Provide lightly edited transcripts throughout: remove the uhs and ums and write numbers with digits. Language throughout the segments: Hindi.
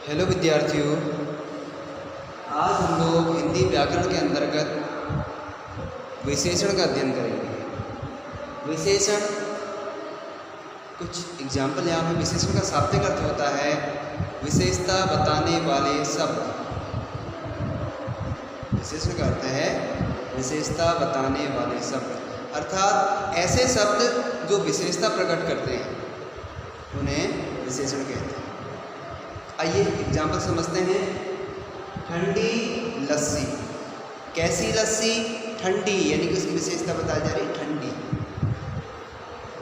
हेलो विद्यार्थियों, आज हम लोग हिंदी व्याकरण के अंतर्गत विशेषण का अध्ययन करेंगे। विशेषण कुछ एग्जाम्पल यहाँ पे। विशेषण का शाब्दिक अर्थ होता है विशेषता बताने वाले शब्द। विशेषण का अर्थ है विशेषता बताने वाले शब्द, अर्थात ऐसे शब्द जो विशेषता प्रकट करते हैं उन्हें विशेषण कहते हैं। आइए एग्जाम्पल समझते हैं। ठंडी लस्सी। कैसी लस्सी? ठंडी, यानी कि उसकी विशेषता बताई जा रही है ठंडी।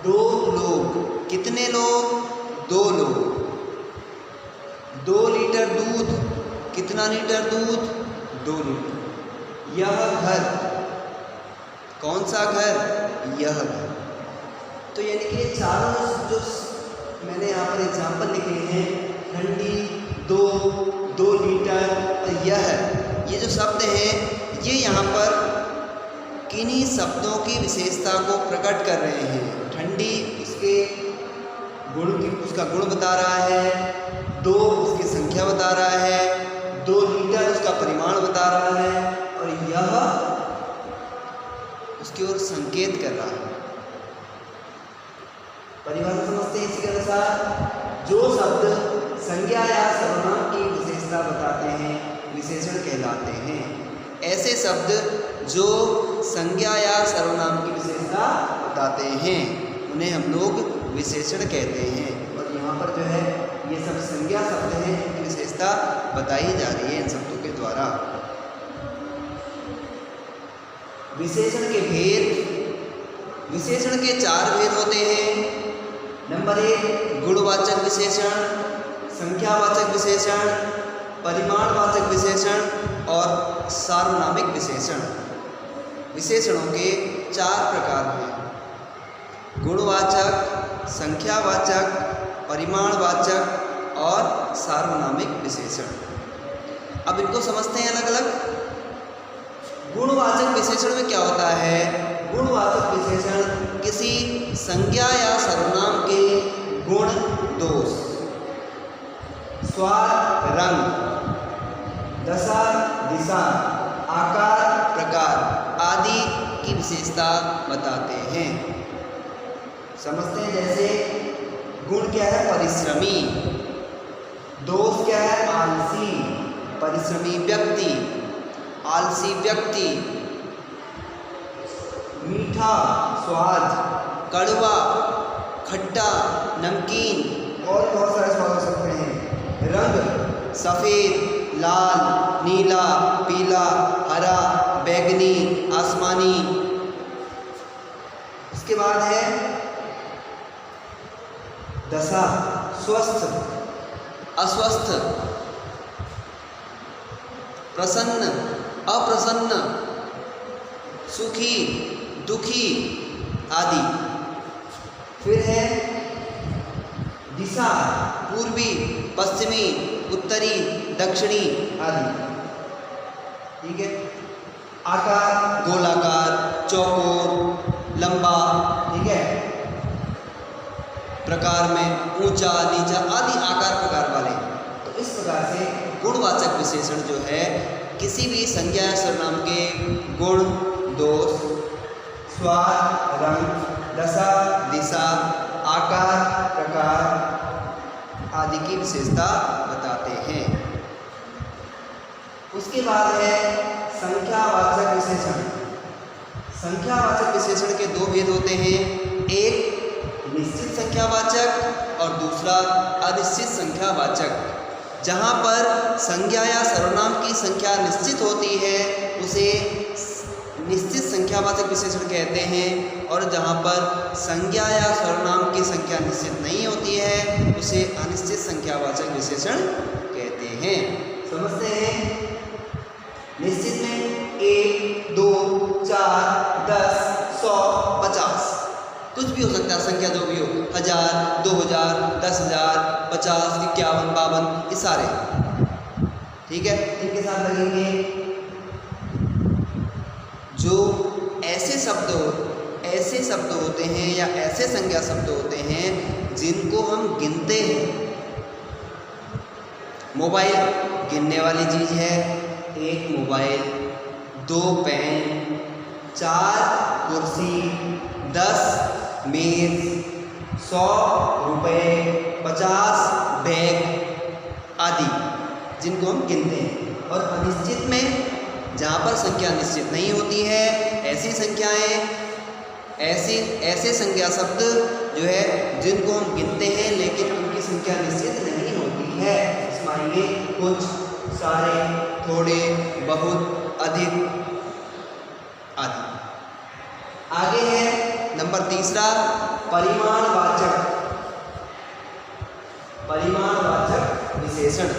2 लोग। कितने लोग? 2 लोग। 2 लीटर दूध। कितना लीटर दूध? 2 लीटर। यह घर। कौन सा घर? यह घर। तो यानी कि चारों जो मैंने यहाँ पर एग्जाम्पल लिखे हैं, ठंडी, 2 लीटर और ये जो शब्द हैं ये यहाँ पर किन्हीं शब्दों की विशेषता को प्रकट कर रहे हैं। ठंडी उसके गुण की, उसका गुण बता रहा है। 2 उसकी संख्या बता रहा है। 2 लीटर उसका परिमाण बता रहा है और यह उसकी ओर संकेत कर रहा है। परिभाषा समझते हैं। इसी के अनुसार जो शब्द संज्ञा या सर्वनाम की विशेषता बताते हैं विशेषण कहलाते हैं। ऐसे शब्द जो संज्ञा या सर्वनाम की विशेषता बताते हैं उन्हें हम लोग विशेषण कहते हैं। और यहाँ पर जो है ये सब संज्ञा शब्द हैं जिनकी विशेषता बताई जा रही है इन शब्दों के द्वारा। विशेषण के भेद। विशेषण के 4 भेद होते हैं। नंबर 1 गुणवाचक विशेषण, संख्यावाचक विशेषण, परिमाणवाचक विशेषण और सार्वनामिक विशेषण। विशेषणों के 4 प्रकार हैं: गुणवाचक, संख्यावाचक, परिमाणवाचक और सार्वनामिक विशेषण। अब इनको समझते हैं अलग अलग। गुणवाचक विशेषण में क्या होता है? गुणवाचक विशेषण किसी संज्ञा या सर्वनाम के गुण, दोष, स्वाद, रंग, दशा, दिशा, आकार, प्रकार आदि की विशेषता बताते हैं। समझते हैं। जैसे गुण क्या है? परिश्रमी। दोष क्या है? आलसी। परिश्रमी व्यक्ति, आलसी व्यक्ति। मीठा, स्वाद, कड़वा, खट्टा, नमकीन और बहुत सारे स्वाद हो सकते हैं। रंग सफ़ेद, लाल, नीला, पीला, हरा, बैंगनी, आसमानी। उसके बाद है दशा। स्वस्थ, अस्वस्थ, प्रसन्न, अप्रसन्न, सुखी, दुखी आदि। फिर है दिशा। पूर्वी, पश्चिमी, उत्तरी, दक्षिणी आदि। ठीक है। आकार गोलाकार, चौकोर, लंबा। ठीक है। प्रकार में ऊंचा, नीचा आदि आकार प्रकार वाले। तो इस प्रकार से गुणवाचक विशेषण जो है किसी भी संज्ञा या सर्वनाम के गुण, दोष, स्वाद, रंग, दशा, दिशा, आकार, प्रकार आदि की विशेषता बताते हैं। उसके बाद है संख्यावाचक विशेषण। संख्यावाचक विशेषण के 2 भेद होते हैं। एक निश्चित संख्यावाचक और दूसरा अनिश्चित संख्यावाचक। जहाँ पर संज्ञा या सर्वनाम की संख्या निश्चित होती है उसे निश्चित संख्यावाचक विशेषण कहते हैं, और जहाँ पर संज्ञा या सर्वनाम की संख्या निश्चित नहीं होती है उसे अनिश्चित संख्यावाचक विशेषण कहते हैं। समझते हैं। निश्चित में 1, 2, 4, 10, 100, 50 कुछ भी हो सकता है। संख्या जो भी हो, 1000, 2000, 10,000, 50, 51, 52 ये सारे। ठीक है। इनके साथ लगेंगे जो ऐसे शब्द होते हैं या ऐसे संज्ञा शब्द होते हैं जिनको हम गिनते हैं। मोबाइल गिनने वाली चीज़ है। 1 मोबाइल, 2 पेन, 4 कुर्सी, 10 मेज़, 100 रुपये, 50 बैग आदि, जिनको हम गिनते हैं। और अनिश्चित में जहाँ पर संख्या निश्चित नहीं होती है, ऐसी संख्याएं, ऐसे संख्या शब्द जो है जिनको हम गिनते हैं लेकिन उनकी संख्या निश्चित नहीं होती है। इसमें आएंगे कुछ, सारे, थोड़े, बहुत, अधिक आदि। आगे है नंबर 3 परिमाणवाचक विशेषण।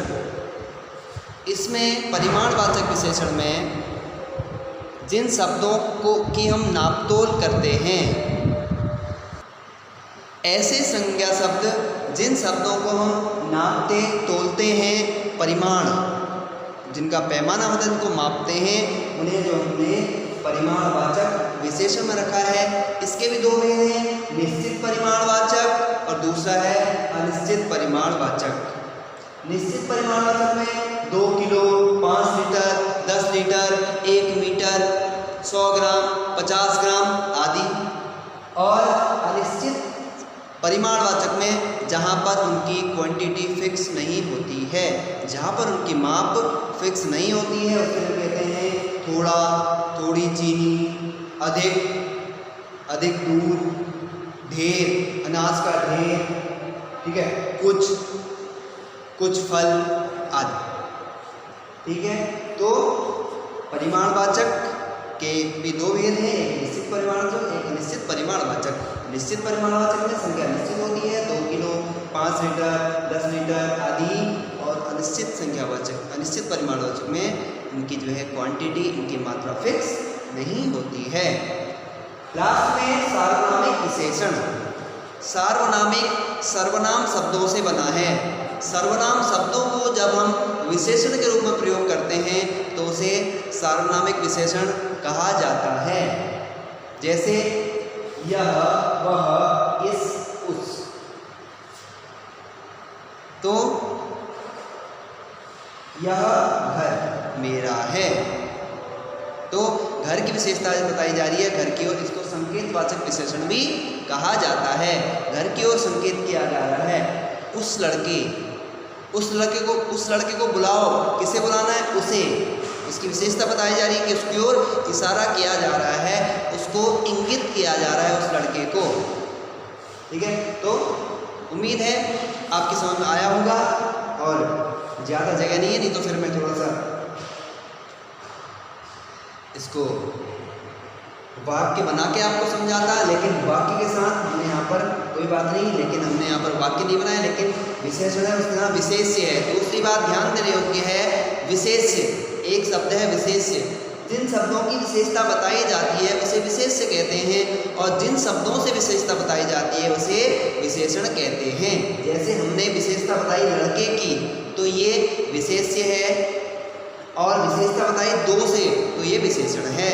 इसमें परिमाणवाचक विशेषण में जिन शब्दों को की हम नापतोल करते हैं, ऐसे संज्ञा शब्द जिन शब्दों को हम नापते तोलते हैं, परिमाण जिनका पैमाना होता है, उनको मापते हैं, उन्हें जो हमने परिमाणवाचक विशेषण में रखा है। इसके भी 2 भेद हैं, निश्चित परिमाणवाचक और दूसरा है अनिश्चित परिमाणवाचक। निश्चित परिमाणवाचक में 2 किलो, 5 लीटर, 10 लीटर, 1 मीटर, 100 ग्राम, 50 ग्राम आदि। और अनिश्चित परिमाणवाचक में जहाँ पर उनकी क्वांटिटी फिक्स नहीं होती है, जहाँ पर उनकी माप फिक्स नहीं होती है, उसके लिए कहते हैं थोड़ा, थोड़ी चीनी, अधिक दूध, ढेर, अनाज का ढेर, ठीक है, कुछ फल आदि। ठीक है, तो परिमाणवाचक के भी 2 भेद हैं, एक निश्चित परिमाणवाचक, एक अनिश्चित परिमाणवाचक। निश्चित परिमाणवाचक में संख्या निश्चित होती है, 2 किलो, 5 लीटर, 10 लीटर आदि। और अनिश्चित परिमाणवाचक में इनकी जो है क्वांटिटी, इनकी मात्रा फिक्स नहीं होती है। लास्ट में सार्वनामिक विशेषण। सर्वनाम शब्दों से बना है। सर्वनाम शब्दों को जब हम विशेषण के रूप में प्रयोग करते हैं तो उसे सार्वनामिक विशेषण कहा जाता है। जैसे यह, वह, इस, उस। तो यह घर मेरा है, तो घर की विशेषता बताई जा रही है, घर की ओर। इसको संकेतवाचक विशेषण भी कहा जाता है। घर की ओर संकेत किया जा रहा है। उस लड़के को बुलाओ, किसे बुलाना है? उसे। उसकी विशेषता बताई जा रही है कि उसकी ओर इशारा किया जा रहा है, उसको इंगित किया जा रहा है उस लड़के को। ठीक है, तो उम्मीद है आपकी समझ में आया होगा। और ज़्यादा जगह नहीं है, नहीं तो फिर मैं थोड़ा सा इसको वाक्य बना के आपको समझाता, लेकिन वाक्य के साथ हमने यहाँ पर कोई बात नहीं, लेकिन हमने यहाँ पर वाक्य नहीं बनाया, लेकिन विशेषण है, उसका नाम विशेष्य है। दूसरी बात ध्यान देने योग्य है, विशेष्य एक शब्द है, विशेष्य। जिन शब्दों की विशेषता बताई जाती है उसे विशेष्य कहते हैं, और जिन शब्दों से विशेषता बताई जाती है उसे विशेषण कहते हैं। जैसे हमने विशेषता बताई लड़के की, तो ये विशेष्य है, और विशेषता बताई 2 से, तो ये विशेषण है।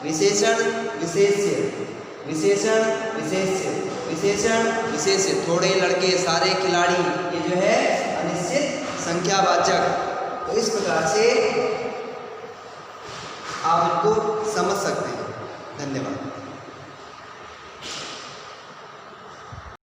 विशेषण, विशेष्य, विशेषण, विशेष्य, विशेषण, विशेष्य। थोड़े, लड़के, सारे, खिलाड़ी, ये जो है अनिश्चित संख्यावाचक। तो इस प्रकार से आप इनको समझ सकते हैं। धन्यवाद।